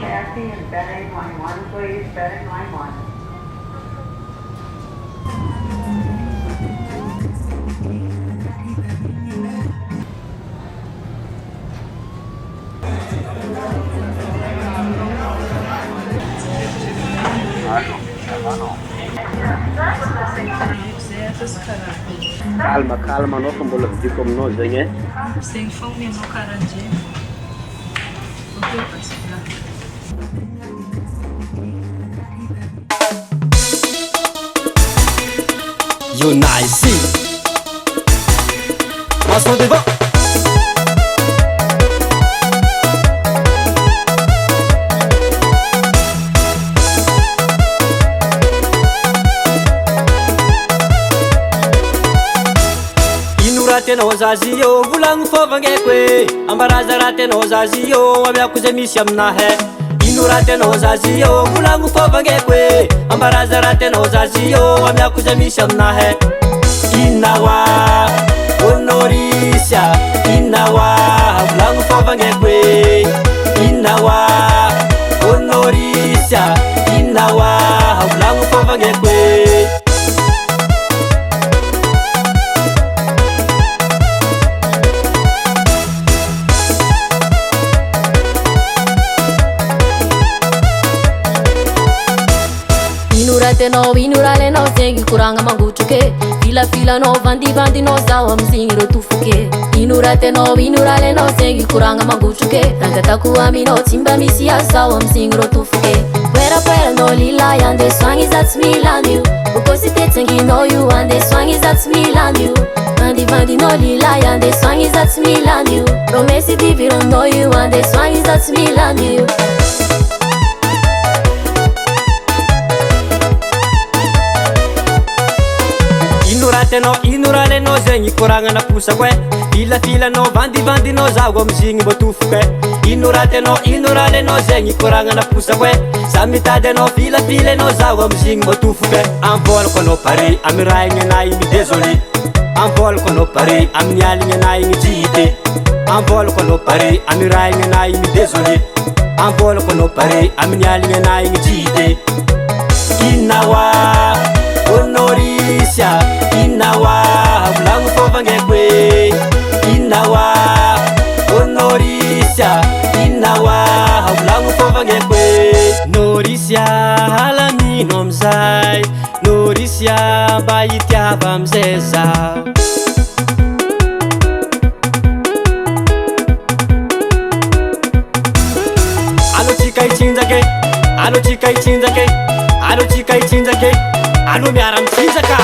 Kathy and Ben 811, please. Ben 811. Calma, calma, anao fa mbola vidiko aminao zegny e. Zegny fogna anao karahan'jegny. Okey, pasila. Yo nice. Passons devant. Tena zazy yo volagno fôvagneko e ambaraza raha tena zazy yo amiako zay misy aminahy ino raha tena zazy yo volagno fôvagneko e ambaraza raha tena zazy yo amiako zay misy aminahy inawa honorisya inawa volagno fôvagneko e inawa honorisya inawa volagno fôvagneko e Tenao inura lenao zegny koragna mangotroke filafilanao vandivandinao zaho amizigny rotofoke inura tenao inura lenao zegny koragna mangotroke rangatako aminao tsy mba misy azaho amizigny rotofoke poerapoeranao lilay andeso agny za tsy milan'io bokôsy tetsanginao io andeso agny za tsy milan'io vandivandinao lilay andeso agny za tsy milan'io promesy diviranao io andeso agny za tsy milan'io Ino raha lenao zegny koragna naposako e filafilanao vandivandinao zaho amizigny mba tofoko e ino raha lenao zegny koragna naposako e za mitady anao filafila anao zaho amizigny mba tofoko e amvolako anao pare amy raha igny anay igny désolé amvolako anao pare amin'ny aligny anay igny tsy hite amvolako anao pare amy raha igny anay igny désolé amvolako anao pare amin'ny aligny anay igny tsy hite inawa honorisya inawa volagno fôvagneko e inawa honorisya inawa volagno fôvagneko e norisya halamino amizay norisya mba hitiava amizay za alotsika hitsinjake alotsika hitsinjake alotsika hitsinjake alo miara mitsinjaka